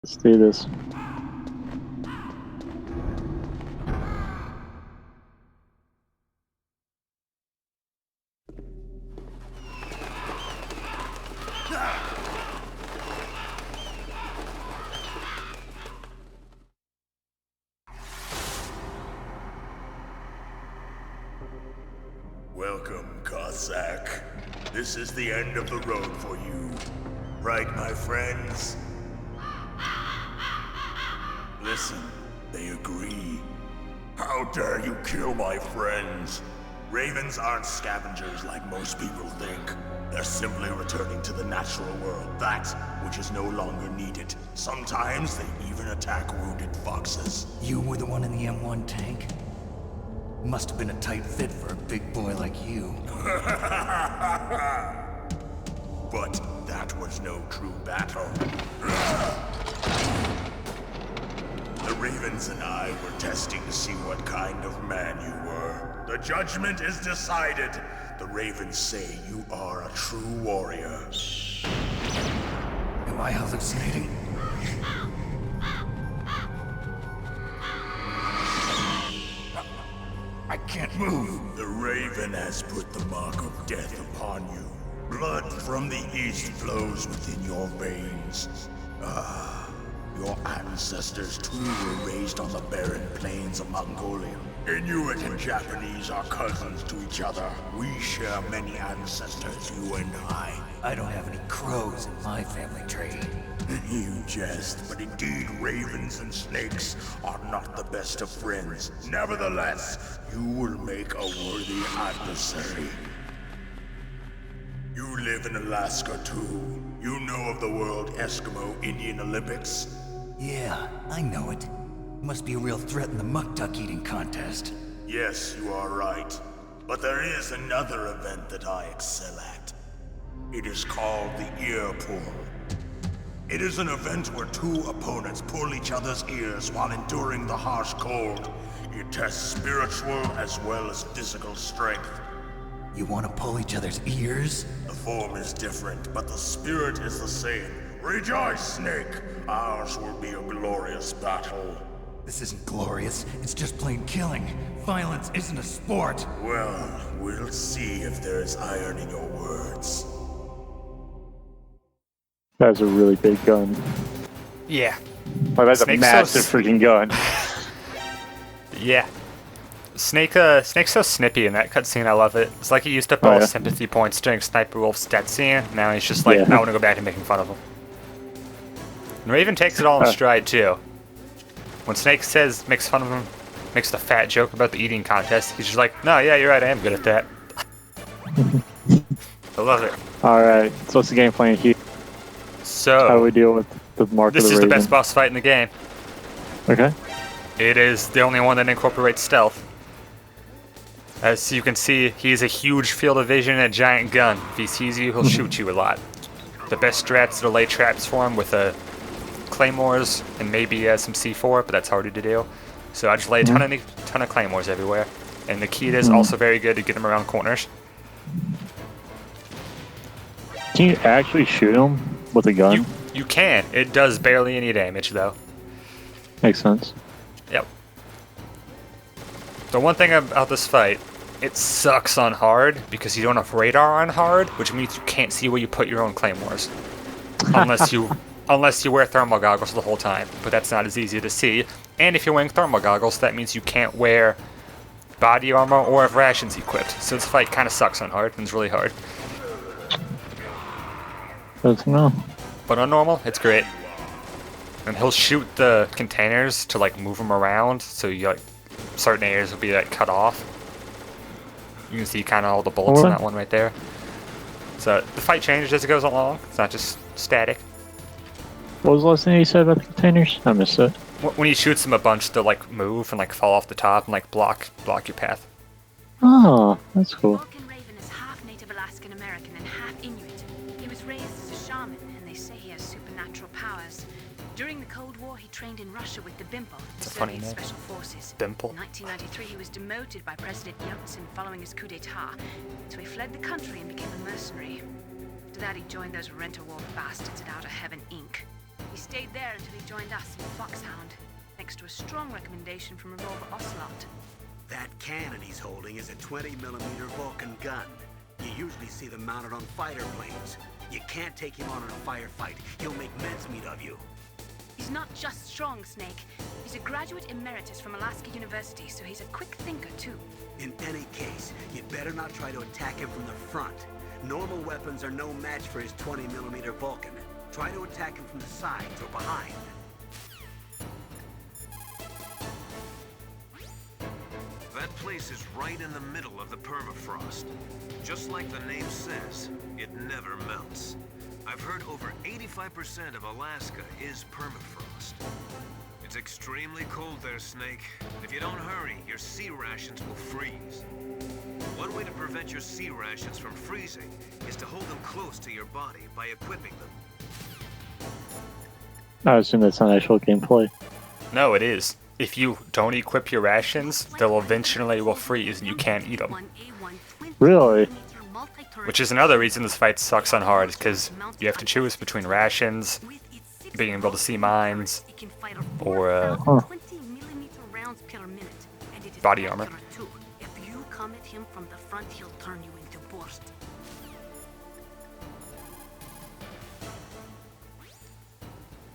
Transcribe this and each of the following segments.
Let's do this. Welcome, Cossack. This is the end of the road for you. Right, my friends? Listen, they agree. How dare you kill my friends? Ravens aren't scavengers like most people think. They're simply returning to the natural world, that which is no longer needed. Sometimes they even attack wounded foxes. You were the one in the M1 tank? Must have been a tight fit for a big boy like you. But that was no true battle. The Ravens and I were testing to see what kind of man you were. The judgment is decided. The Ravens say you are a true warrior. Am I hallucinating? I can't move. The Raven has put the mark of death upon you. Blood from the east flows within your veins. Your ancestors too were raised on the barren plains of Mongolia. Inuit and Japanese are cousins to each other. We share many ancestors, you and I. I don't have any crows in my family tree. You jest, but indeed ravens and snakes are not the best of friends. Nevertheless, you will make a worthy adversary. You live in Alaska too. You know of the World Eskimo Indian Olympics? Yeah, I know it. Must be a real threat in the Muktuk eating contest. Yes, you are right. But there is another event that I excel at. It is called the ear pull. It is an event where two opponents pull each other's ears while enduring the harsh cold. It tests spiritual as well as physical strength. You want to pull each other's ears? The form is different, but the spirit is the same. Rejoice, Snake! Ours will be a glorious battle. This isn't glorious. It's just plain killing. Violence isn't a sport. Well, we'll see if there is iron in your words. That's a really big gun. Yeah. Like, that's Snake's a massive freaking gun. Yeah. Snake's so snippy in that cutscene, I love it. It's like he used up all his sympathy points during Sniper Wolf's death scene. Now he's just like, I want to go back to making fun of him. And Raven takes it all in stride, too. When Snake makes fun of him, makes the fat joke about the eating contest, he's just like, no, yeah, you're right, I am good at that. I love it. Alright, so what's the game plan here? So, how do we deal with the mark of the This is Raven? the best boss fight in the game. Okay. It is the only one that incorporates stealth. As you can see, he has a huge field of vision and a giant gun. If he sees you, he'll shoot you a lot. The best strats are to lay traps for him with claymores and maybe some C4, but that's harder to do. So I just lay a ton of claymores everywhere. And the Nikita is also very good to get him around corners. Can you actually shoot him with a gun? You can. It does barely any damage, though. Makes sense. Yep. The one thing about this fight, it sucks on hard because you don't have radar on hard, which means you can't see where you put your own claymores. Unless you wear thermal goggles the whole time, but that's not as easy to see. And if you're wearing thermal goggles, that means you can't wear body armor or have rations equipped. So this fight kind of sucks on hard, and it's really hard. Good to know. But on normal, it's great. And he'll shoot the containers to like move them around, so you like certain areas will be like cut off. You can see kind of all the bullets in that one right there. So the fight changes as it goes along. It's not just static. What was the last thing you said about the containers? I missed it. When he shoots them a bunch, they'll like move and like fall off the top and like block your path. Oh, that's cool. Vulcan Raven is half Native Alaskan American and half Inuit. He was raised as a shaman, and they say he has supernatural powers. During the Cold War, he trained in Russia with the Bimple, the It's a funny Soviet name. Special Forces. Bimple. In 1993, he was demoted by President Yeltsin following his coup d'etat, so he fled the country and became a mercenary. After that, he joined those rent-a-war bastards at Outer Heaven, Inc. He stayed there until he joined us in Foxhound, thanks to a strong recommendation from Revolver Ocelot. That cannon he's holding is a 20mm Vulcan gun. You usually see them mounted on fighter planes. You can't take him on in a firefight. He'll make mincemeat of you. He's not just strong, Snake. He's a graduate emeritus from Alaska University, so he's a quick thinker, too. In any case, you'd better not try to attack him from the front. Normal weapons are no match for his 20mm Vulcan. Try to attack him from the sides or behind. That place is right in the middle of the permafrost. Just like the name says, it never melts. I've heard over 85% of Alaska is permafrost. It's extremely cold there, Snake. If you don't hurry, your sea rations will freeze. One way to prevent your sea rations from freezing is to hold them close to your body by equipping them. I assume that's not actual gameplay. No, it is. If you don't equip your rations, they'll eventually will freeze and you can't eat them. Really? Which is another reason this fight sucks on hard, because you have to choose between rations, being able to see mines, or body armor. If you come at him from the front, he'll turn you into burst.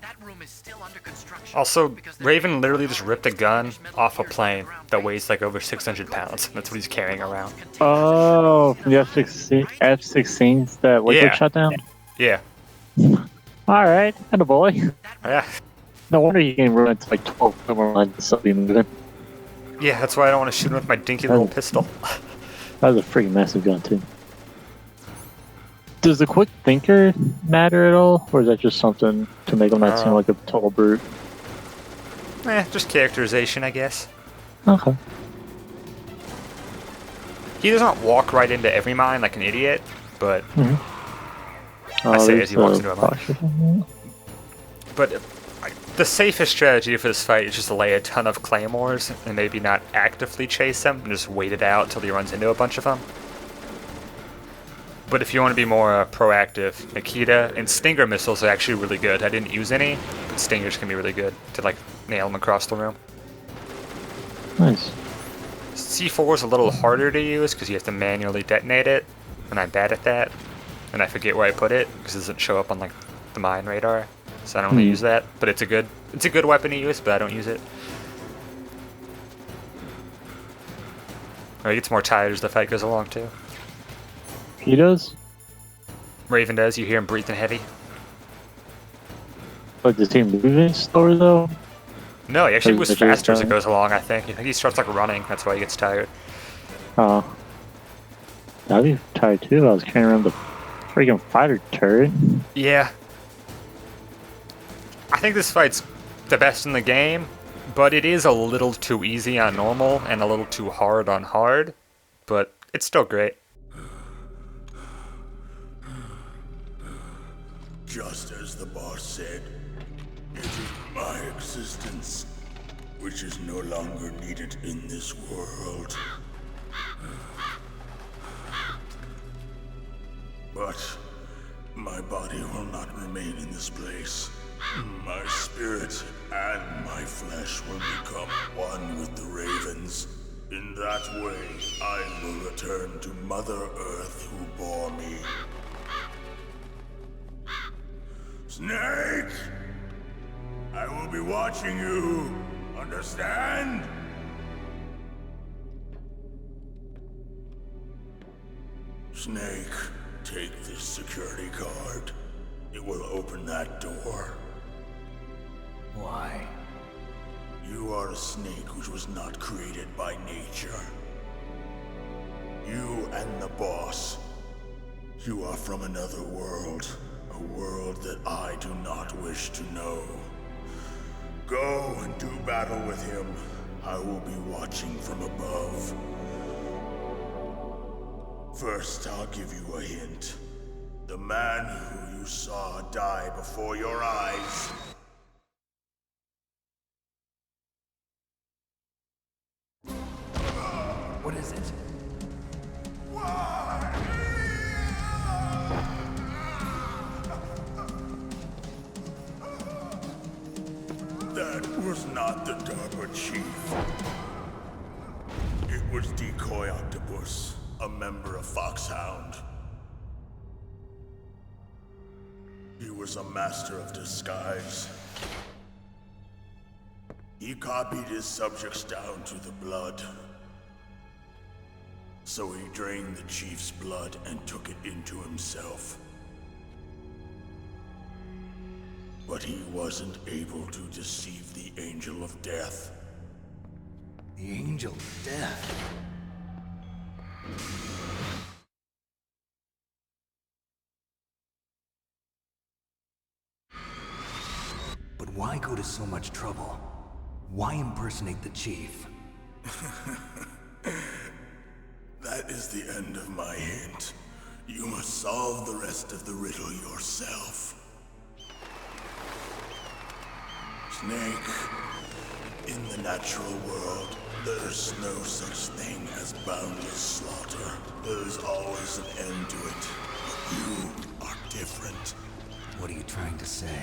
That room is still under construction. Also, Raven literally just ripped a gun off a plane that weighs like over 600 pounds. That's what he's carrying around. Oh, the F-16s that Wicked Yeah. shot down? Yeah. Alright, and a boy. Yeah. No wonder you can run into like 12 number lines and still be moving. Yeah, that's why I don't want to shoot him with my dinky little pistol. That was a freaking massive gun, too. Does the quick thinker matter at all? Or is that just something to make him not seem like a total brute? Just characterization, I guess. Okay. He doesn't walk right into every mine like an idiot, but Oh, I say there's as he walks a into a mine. box or something. But the safest strategy for this fight is just to lay a ton of claymores and maybe not actively chase him and just wait it out until he runs into a bunch of them. But if you want to be more proactive, Nikita and Stinger missiles are actually really good. I didn't use any, but Stingers can be really good to like nail them across the room. Nice. C4 is a little harder to use because you have to manually detonate it, and I'm bad at that. And I forget where I put it because it doesn't show up on like the mine radar, so I don't really use that. But it's a good weapon to use, but I don't use it. He gets more tired as the fight goes along too. He does? Raven does. You hear him breathing heavy. But does he move slower though? No, he actually Or moves is it just faster as it time? goes along. I think he starts like running. That's why he gets tired. Oh. I'd be tired too. I was carrying around the freaking fighter turret. Yeah. I think this fight's the best in the game, but it is a little too easy on normal and a little too hard on hard, but it's still great. Just as the boss said, it is my existence which is no longer needed in this world. But my body will not remain in this place. My spirit and my flesh will become one with the ravens. In that way, I will return to Mother Earth who bore me. Snake! I will be watching you. Understand? Snake, take this security card. It will open that door. Why? You are a snake which was not created by nature. You and the boss. You are from another world. A world that I do not wish to know. Go and do battle with him. I will be watching from above. First, I'll give you a hint. The man who you saw die before your eyes. What is it? That was not the DARPA chief. It was Decoy Octopus, a member of Foxhound. He was a master of disguise. He copied his subjects down to the blood. So he drained the chief's blood and took it into himself. But he wasn't able to deceive the Angel of Death. The Angel of Death. But why go to so much trouble? Why impersonate the chief? That is the end of my hint. You must solve the rest of the riddle yourself. Snake, in the natural world, there's no such thing as boundless slaughter. There's always an end to it. But you are different. What are you trying to say?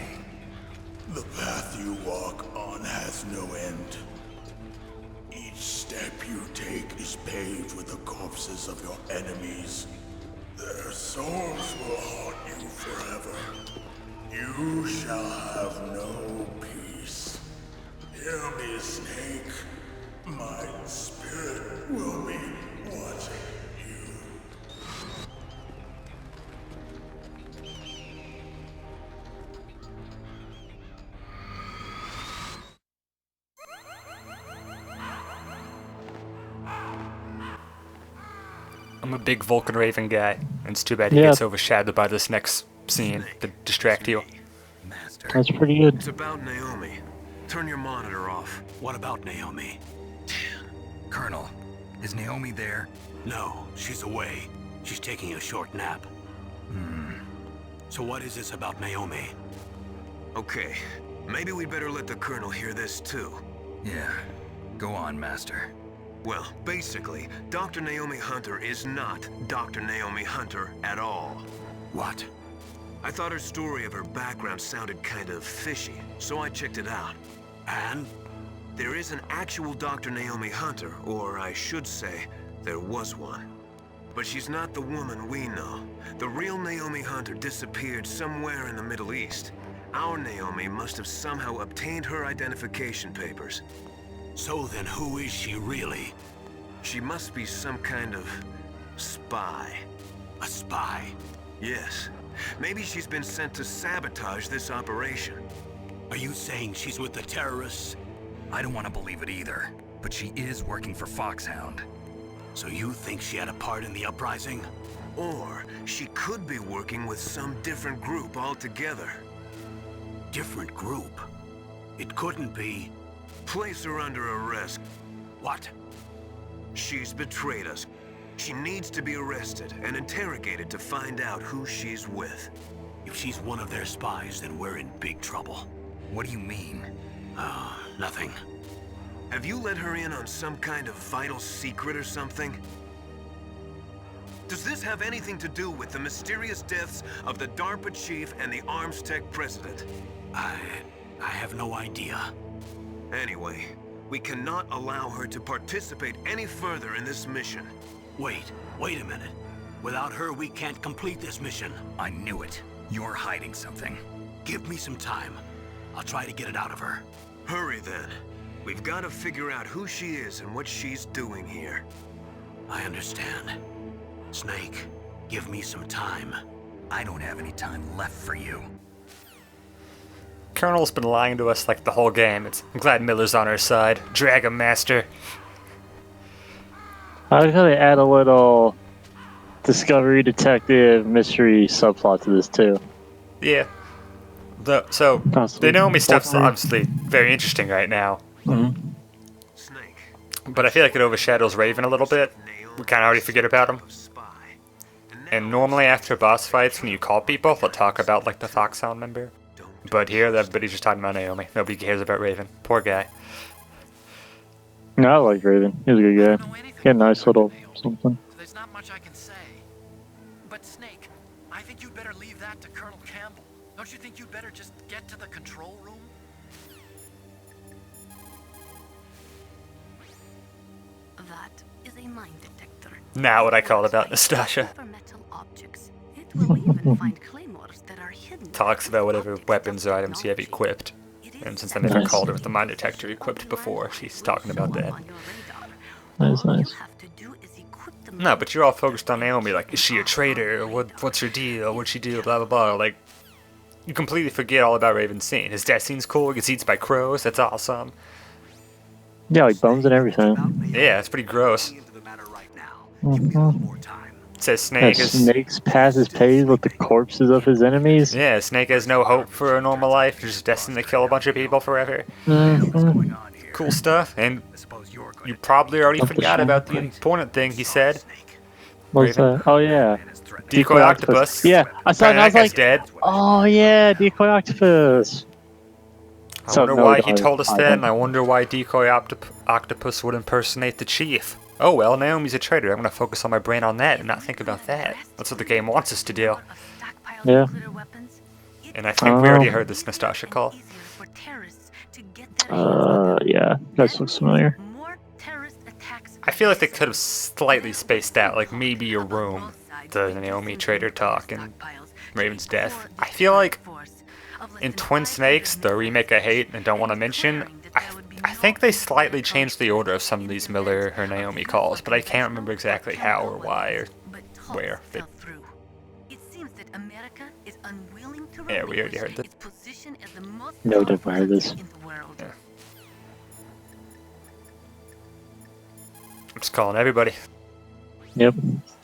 The path you walk on has no end. Each step you take is paved with the corpses of your enemies. Their souls will haunt you forever. You shall have no peace. Hear me, Snake. My spirit will be watching you. I'm a big Vulcan Raven guy, and it's too bad he Yeah. gets overshadowed by this next scene to distract you. Master. That's pretty good. It's about Naomi. Turn your monitor off. What about Naomi? Colonel, is Naomi there? No, she's away. She's taking a short nap. So what is this about Naomi? Okay, maybe we'd better let the Colonel hear this too. Yeah. Go on, Master. Well, basically, Dr. Naomi Hunter is not Dr. Naomi Hunter at all. What? I thought her story of her background sounded kind of fishy, so I checked it out. And? There is an actual Dr. Naomi Hunter, or I should say, there was one. But she's not the woman we know. The real Naomi Hunter disappeared somewhere in the Middle East. Our Naomi must have somehow obtained her identification papers. So then who is she really? She must be some kind of spy. A spy? Yes. Maybe she's been sent to sabotage this operation. Are you saying she's with the terrorists? I don't want to believe it either, but she is working for Foxhound. So you think she had a part in the uprising? Or she could be working with some different group altogether. Different group? It couldn't be... Place her under arrest. What? She's betrayed us. She needs to be arrested and interrogated to find out who she's with. If she's one of their spies, then we're in big trouble. What do you mean? Nothing. Have you let her in on some kind of vital secret or something? Does this have anything to do with the mysterious deaths of the DARPA chief and the Arms Tech president? I have no idea. Anyway, we cannot allow her to participate any further in this mission. Wait a minute. Without her, we can't complete this mission. I knew it. You're hiding something. Give me some time. I'll try to get it out of her. Hurry then. We've got to figure out who she is and what she's doing here. I understand. Snake, give me some time. I don't have any time left for you. Colonel's been lying to us like the whole game. I'm glad Miller's on our side. Drag him, Master. I like how they add a little discovery detective mystery subplot to this too. Yeah. So, the Naomi stuff's obviously very interesting right now. Mm-hmm. Snake. But I feel like it overshadows Raven a little bit. We kind of already forget about him. And normally after boss fights, when you call people, they'll talk about like the Foxhound member. But here, everybody's just talking about Naomi. Nobody cares about Raven. Poor guy. No, I like Raven. He's a good guy. He had a nice little something. So there's not much I can say. But Snake, I think you'd better leave that to Colonel Campbell. Don't you think you'd better just get to the control room? is a mine detector. Now what I call about Nastasha. For metal objects. It will even find claymores that are hidden. Talks about whatever Objects weapons or of items you have technology. equipped. It is And since I never Nice. called her with the mine detector equipped before, she's talking about that. On your radar. Nice, All you nice. have to do is equip the No, but you're all focused on Naomi, like, is she a traitor? What's her deal? What'd she do? Blah, blah, blah. Like, you completely forget all about Raven's scene. His death scene's cool, he gets eaten by crows, that's awesome. Yeah, like bones and everything. Yeah, it's pretty gross. Into the matter right now. Give me a little more time. It says Yeah, Snake is... Snake's past his pays with the corpses of his enemies. Yeah, Snake has no hope for a normal life, just destined to kill a bunch of people forever. Mhm. Cool stuff, and I suppose you're going you probably already Up the forgot shame. about the important thing he said. What's Raven. that? Oh yeah, Decoy octopus. Yeah, I saw it and I was That guy's like, dead. oh yeah, decoy octopus. I So, wonder no, why no, he told us I that, don't. and I wonder why Decoy Octopus would impersonate the chief. Oh well, Naomi's a traitor. I'm gonna focus on my brain on that and not think about that. That's what the game wants us to do. Yeah. And I think we already heard this Nastasha call. Yeah, that looks familiar. I feel like they could have slightly spaced out, like maybe a room, the Naomi traitor talk and Raven's death. I feel like in Twin Snakes, the remake I hate and don't want to mention, I think they slightly changed the order of some of these Miller or Naomi calls, but I can't remember exactly how or why or where. But yeah, we already heard that. No, never heard this. Yeah. I'm just calling everybody. Yep,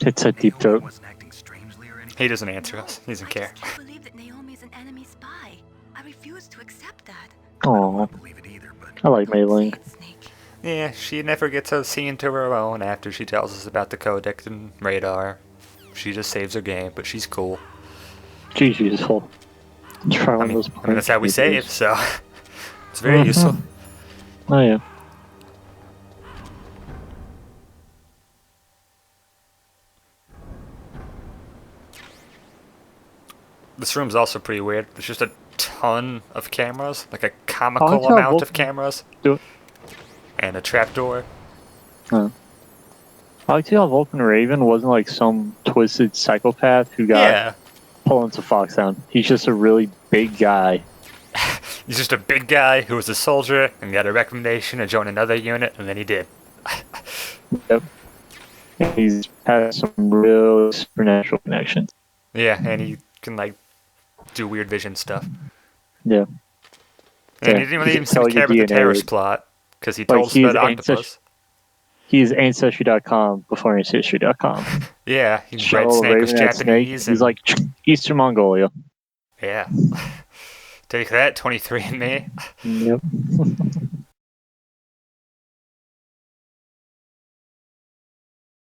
it's a deep throat. wasn't acting strangely or anything. He doesn't answer us. He doesn't care. I believe that Naomi is an enemy spy. I refuse to accept that. I Aw, don't believe it either, but I like Mayling. Say it, Snake. Yeah, she never gets a scene to her own after she tells us about the codec and radar. She just saves her game, but she's cool. She's useful. Try one of those I mean, that's how we points. save, so it's very useful. Oh yeah. This room's also pretty weird. There's just a ton of cameras, like a Oh, comical that's how amount of Vulcan cameras, do it. and a trapdoor. Huh. I like to see how Vulcan Raven wasn't like some twisted psychopath who got Yeah, pulled into Foxhound. He's just a really big guy. he's just a big guy who was a soldier and got a recommendation to join another unit, and then he did. Yep. And he's had some real supernatural connections. Yeah, and he can like do weird vision stuff. Yeah. And Yeah, he didn't really he even can seem to tell care your about the DNA. terrorist plot because he Like, told us he's about ancestry- octopus. He's Ancestry.com before Ancestry.com. Yeah, he Show read Snake was Raven at Snake. Japanese. He's And, like Eastern Mongolia. yeah. Take that, 23andMe. Yep.